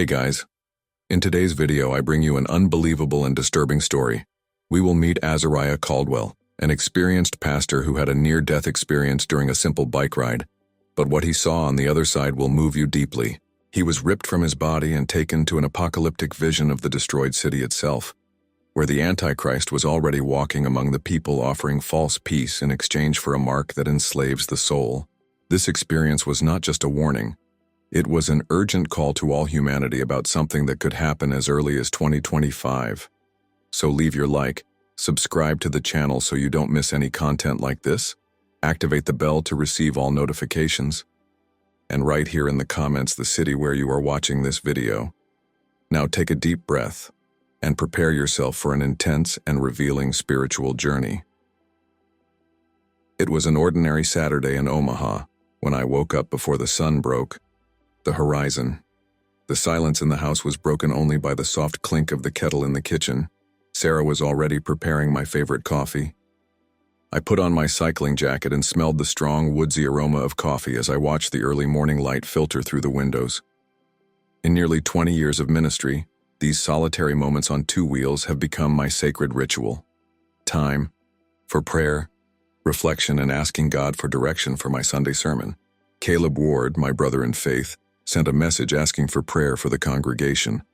Hey guys, in today's video I bring you an unbelievable and disturbing story. We will meet Azariah Caldwell, an experienced pastor who had a near-death experience during a simple bike ride. But what he saw on the other side will move you deeply. He was ripped from his body and taken to an apocalyptic vision of the destroyed city itself, where the Antichrist was already walking among the people offering false peace in exchange for a mark that enslaves the soul. This experience was not just a warning. It was an urgent call to all humanity about something that could happen as early as 2025. So leave your like, subscribe to the channel so you don't miss any content like this, activate the bell to receive all notifications, and write here in the comments the city where you are watching this video. Now take a deep breath and prepare yourself for an intense and revealing spiritual journey. It was an ordinary Saturday in Omaha when I woke up before the sun broke. The horizon. The silence in the house was broken only by the soft clink of the kettle in the kitchen. Sarah was already preparing my favorite coffee. I put on my cycling jacket and smelled the strong, woodsy aroma of coffee as I watched the early morning light filter through the windows. In nearly 20 years of ministry, these solitary moments on two wheels have become my sacred ritual. Time for prayer, reflection, and asking God for direction for my Sunday sermon. Caleb Ward, my brother in faith, sent a message asking for prayer for the congregation,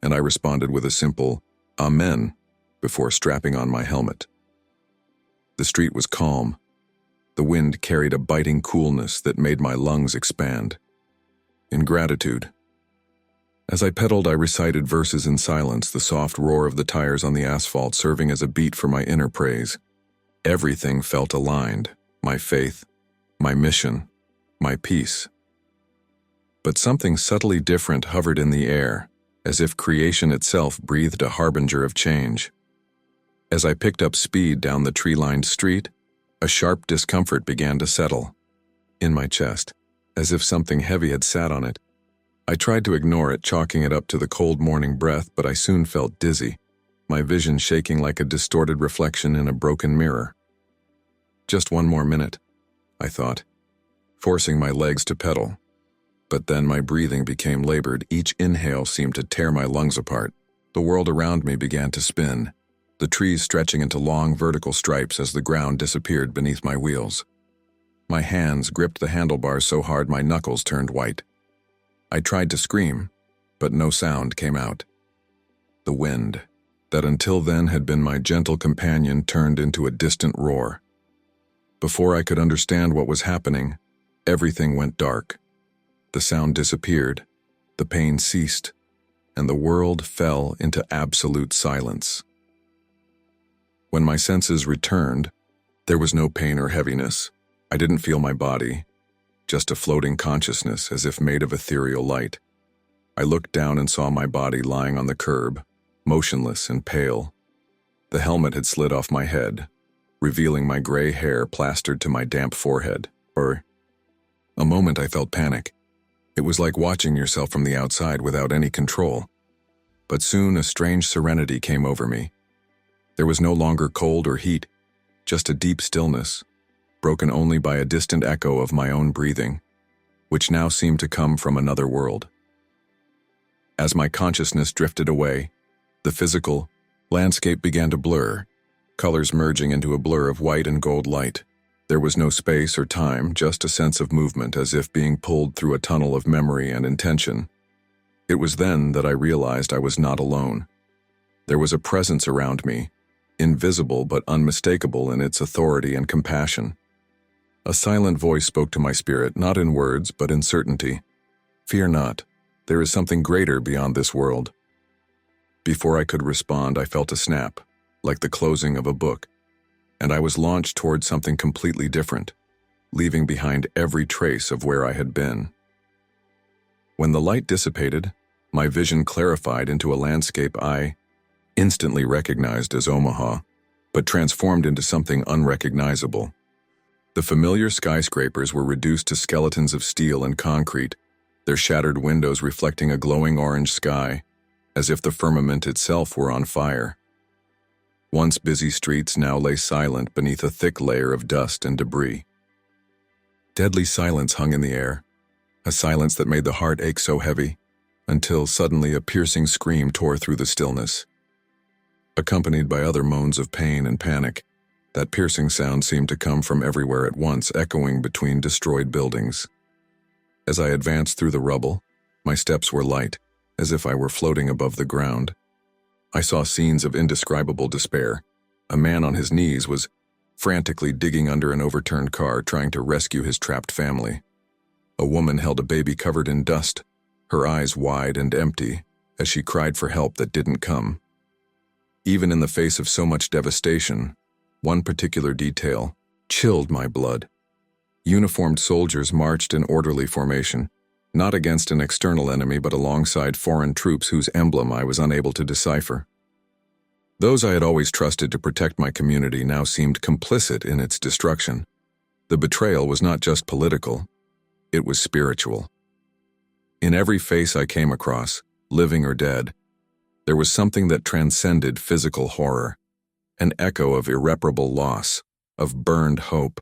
and I responded with a simple "Amen" before strapping on my helmet. The street was calm. The wind carried a biting coolness that made my lungs expand. In gratitude. As I pedaled, I recited verses in silence, the soft roar of the tires on the asphalt serving as a beat for my inner praise. Everything felt aligned: my faith, my mission, my peace. But something subtly different hovered in the air, as if creation itself breathed a harbinger of change. As I picked up speed down the tree-lined street, a sharp discomfort began to settle in my chest, as if something heavy had sat on it. I tried to ignore it, chalking it up to the cold morning breath, but I soon felt dizzy, my vision shaking like a distorted reflection in a broken mirror. Just one more minute, I thought, forcing my legs to pedal. But then my breathing became labored. Each inhale seemed to tear my lungs apart. The world around me began to spin, the trees stretching into long vertical stripes as the ground disappeared beneath my wheels. My hands gripped the handlebars so hard my knuckles turned white. I tried to scream, but no sound came out. The wind, that until then had been my gentle companion, turned into a distant roar. Before I could understand what was happening, everything went dark. The sound disappeared, the pain ceased, and the world fell into absolute silence. When my senses returned, there was no pain or heaviness. I didn't feel my body, just a floating consciousness as if made of ethereal light. I looked down and saw my body lying on the curb, motionless and pale. The helmet had slid off my head, revealing my gray hair plastered to my damp forehead. For a moment I felt panic. It was like watching yourself from the outside without any control. But soon a strange serenity came over me. There was no longer cold or heat, just a deep stillness, broken only by a distant echo of my own breathing, which now seemed to come from another world. As my consciousness drifted away, the physical landscape began to blur, colors merging into a blur of white and gold light. There was no space or time, just a sense of movement, as if being pulled through a tunnel of memory and intention. It was then that I realized I was not alone. There was a presence around me, invisible but unmistakable in its authority and compassion. A silent voice spoke to my spirit, not in words, but in certainty. "Fear not, there is something greater beyond this world." Before I could respond, I felt a snap, like the closing of a book, and I was launched towards something completely different, leaving behind every trace of where I had been. When the light dissipated, my vision clarified into a landscape I instantly recognized as Omaha, but transformed into something unrecognizable. The familiar skyscrapers were reduced to skeletons of steel and concrete, their shattered windows reflecting a glowing orange sky, as if the firmament itself were on fire. Once busy streets now lay silent beneath a thick layer of dust and debris. Deadly silence hung in the air, a silence that made the heart ache so heavy, until suddenly a piercing scream tore through the stillness. Accompanied by other moans of pain and panic, that piercing sound seemed to come from everywhere at once, echoing between destroyed buildings. As I advanced through the rubble, my steps were light, as if I were floating above the ground. I saw scenes of indescribable despair. A man on his knees was frantically digging under an overturned car, trying to rescue his trapped family. A woman held a baby covered in dust, her eyes wide and empty, as she cried for help that didn't come. Even in the face of so much devastation, one particular detail chilled my blood. Uniformed soldiers marched in orderly formation, not against an external enemy but alongside foreign troops whose emblem I was unable to decipher. Those I had always trusted to protect my community now seemed complicit in its destruction. The betrayal was not just political, it was spiritual. In every face I came across, living or dead, there was something that transcended physical horror, an echo of irreparable loss, of burned hope.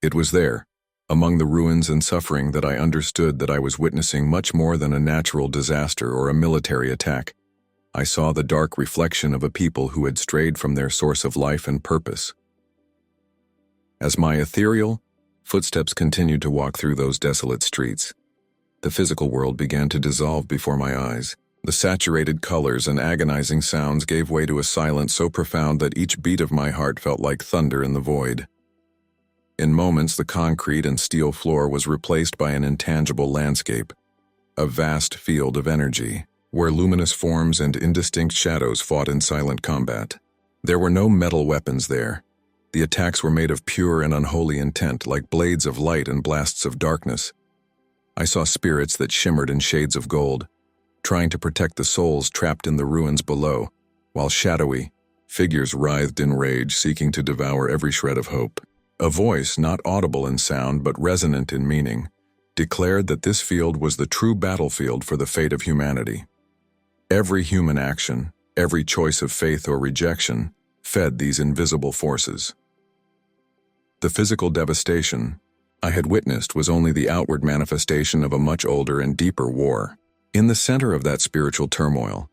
It was there, among the ruins and suffering, that I understood that I was witnessing much more than a natural disaster or a military attack. I saw the dark reflection of a people who had strayed from their source of life and purpose. As my ethereal footsteps continued to walk through those desolate streets, the physical world began to dissolve before my eyes. The saturated colors and agonizing sounds gave way to a silence so profound that each beat of my heart felt like thunder in the void. In moments, the concrete and steel floor was replaced by an intangible landscape, a vast field of energy, where luminous forms and indistinct shadows fought in silent combat. There were no metal weapons there. The attacks were made of pure and unholy intent, like blades of light and blasts of darkness. I saw spirits that shimmered in shades of gold, trying to protect the souls trapped in the ruins below, while shadowy figures writhed in rage, seeking to devour every shred of hope. A voice, not audible in sound but resonant in meaning, declared that this field was the true battlefield for the fate of humanity. Every human action, every choice of faith or rejection, fed these invisible forces. The physical devastation I had witnessed was only the outward manifestation of a much older and deeper war. In the center of that spiritual turmoil,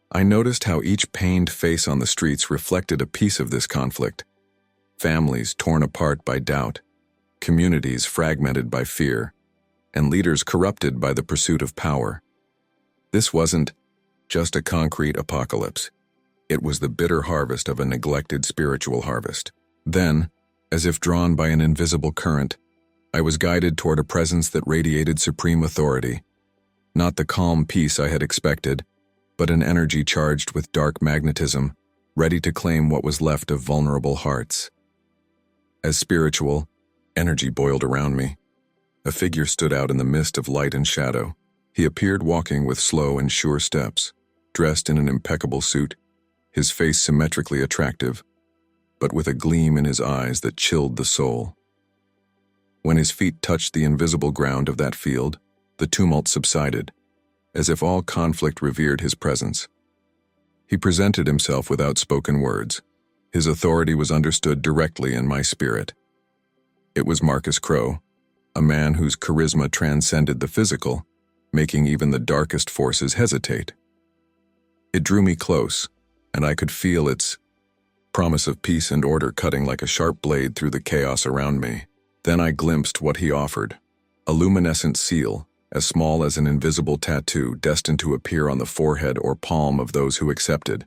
I noticed how each pained face on the streets reflected a piece of this conflict. Families torn apart by doubt, communities fragmented by fear, and leaders corrupted by the pursuit of power. This wasn't just a concrete apocalypse. It was the bitter harvest of a neglected spiritual harvest. Then, as if drawn by an invisible current, I was guided toward a presence that radiated supreme authority. Not the calm peace I had expected, but an energy charged with dark magnetism, ready to claim what was left of vulnerable hearts. As spiritual energy boiled around me, a figure stood out in the mist of light and shadow. He appeared walking with slow and sure steps, dressed in an impeccable suit, his face symmetrically attractive, but with a gleam in his eyes that chilled the soul. When his feet touched the invisible ground of that field, the tumult subsided, as if all conflict revered his presence. He presented himself without spoken words. His authority was understood directly in my spirit. It was Marcus Crow, a man whose charisma transcended the physical, making even the darkest forces hesitate. It drew me close, and I could feel its promise of peace and order cutting like a sharp blade through the chaos around me. Then I glimpsed what he offered, a luminescent seal, as small as an invisible tattoo destined to appear on the forehead or palm of those who accepted.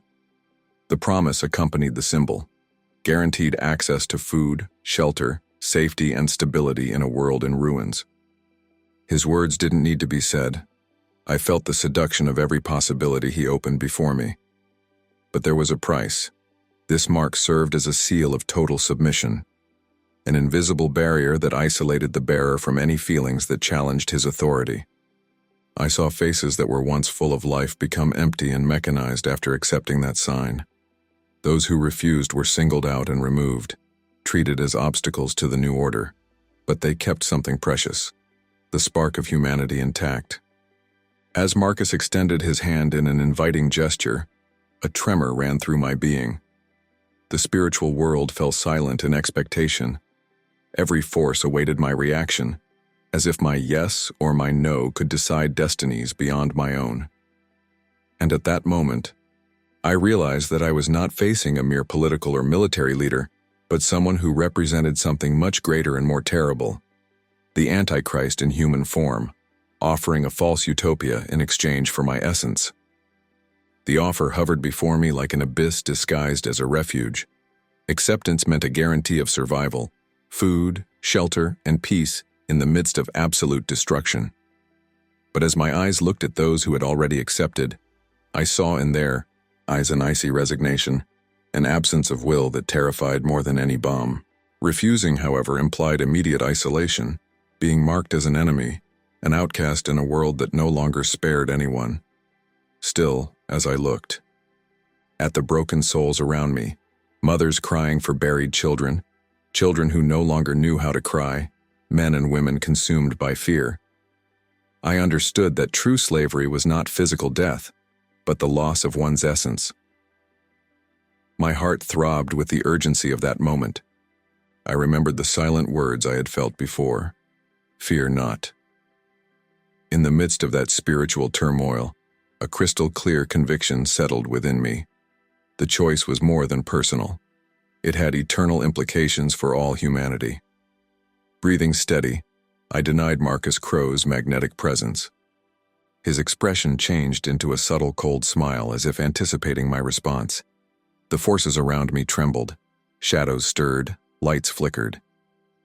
The promise accompanied the symbol, guaranteed access to food, shelter, safety, and stability in a world in ruins. His words didn't need to be said. I felt the seduction of every possibility he opened before me. But there was a price. This mark served as a seal of total submission, an invisible barrier that isolated the bearer from any feelings that challenged his authority. I saw faces that were once full of life become empty and mechanized after accepting that sign. Those who refused were singled out and removed, treated as obstacles to the new order, but they kept something precious, the spark of humanity intact. As Marcus extended his hand in an inviting gesture, a tremor ran through my being. The spiritual world fell silent in expectation. Every force awaited my reaction, as if my yes or my no could decide destinies beyond my own. And at that moment, I realized that I was not facing a mere political or military leader, but someone who represented something much greater and more terrible, the Antichrist in human form, offering a false utopia in exchange for my essence. The offer hovered before me like an abyss disguised as a refuge. Acceptance meant a guarantee of survival, food, shelter, and peace in the midst of absolute destruction. But as my eyes looked at those who had already accepted, I saw in their eyes an icy resignation, an absence of will that terrified more than any bomb. Refusing, however, implied immediate isolation, being marked as an enemy, an outcast in a world that no longer spared anyone. Still, as I looked at the broken souls around me, mothers crying for buried children, children who no longer knew how to cry, men and women consumed by fear, I understood that true slavery was not physical death, but the loss of one's essence. My heart throbbed with the urgency of that moment. I remembered the silent words I had felt before. Fear not. In the midst of that spiritual turmoil, a crystal-clear conviction settled within me. The choice was more than personal. It had eternal implications for all humanity. Breathing steady, I denied Marcus Crow's magnetic presence. His expression changed into a subtle cold smile as if anticipating my response. The forces around me trembled. Shadows stirred, lights flickered.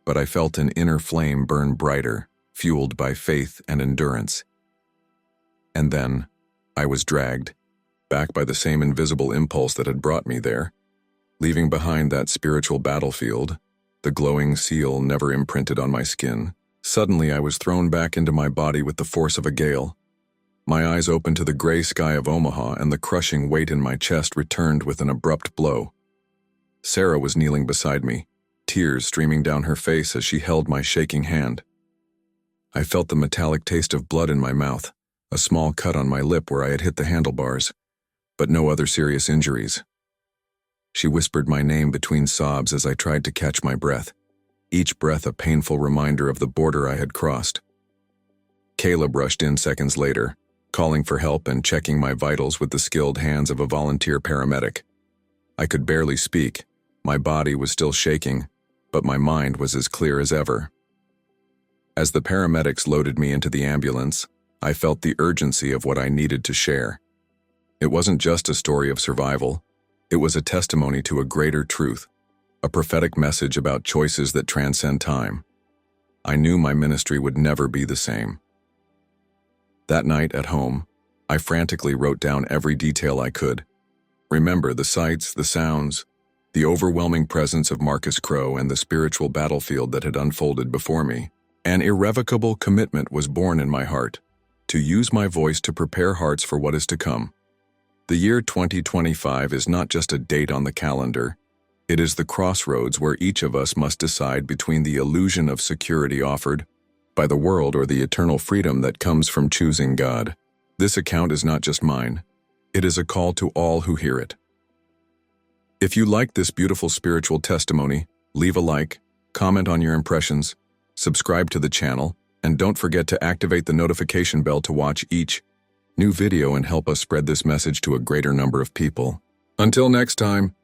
But I felt an inner flame burn brighter, fueled by faith and endurance. And then, I was dragged, back by the same invisible impulse that had brought me there. Leaving behind that spiritual battlefield, the glowing seal never imprinted on my skin, suddenly I was thrown back into my body with the force of a gale. My eyes opened to the gray sky of Omaha, and the crushing weight in my chest returned with an abrupt blow. Sarah was kneeling beside me, tears streaming down her face as she held my shaking hand. I felt the metallic taste of blood in my mouth, a small cut on my lip where I had hit the handlebars, but no other serious injuries. She whispered my name between sobs as I tried to catch my breath, each breath a painful reminder of the border I had crossed. Caleb rushed in seconds later, calling for help and checking my vitals with the skilled hands of a volunteer paramedic. I could barely speak, my body was still shaking, but my mind was as clear as ever. As the paramedics loaded me into the ambulance, I felt the urgency of what I needed to share. It wasn't just a story of survival, it was a testimony to a greater truth, a prophetic message about choices that transcend time. I knew my ministry would never be the same. That night at home, I frantically wrote down every detail I could. Remember the sights, the sounds, the overwhelming presence of Marcus Crow and the spiritual battlefield that had unfolded before me. An irrevocable commitment was born in my heart, to use my voice to prepare hearts for what is to come. The year 2025 is not just a date on the calendar. It is the crossroads where each of us must decide between the illusion of security offered by the world or the eternal freedom that comes from choosing God. This account is not just mine. It is a call to all who hear it. If you like this beautiful spiritual testimony, leave a like, comment on your impressions, subscribe to the channel, and don't forget to activate the notification bell to watch each new video and help us spread this message to a greater number of people. Until next time,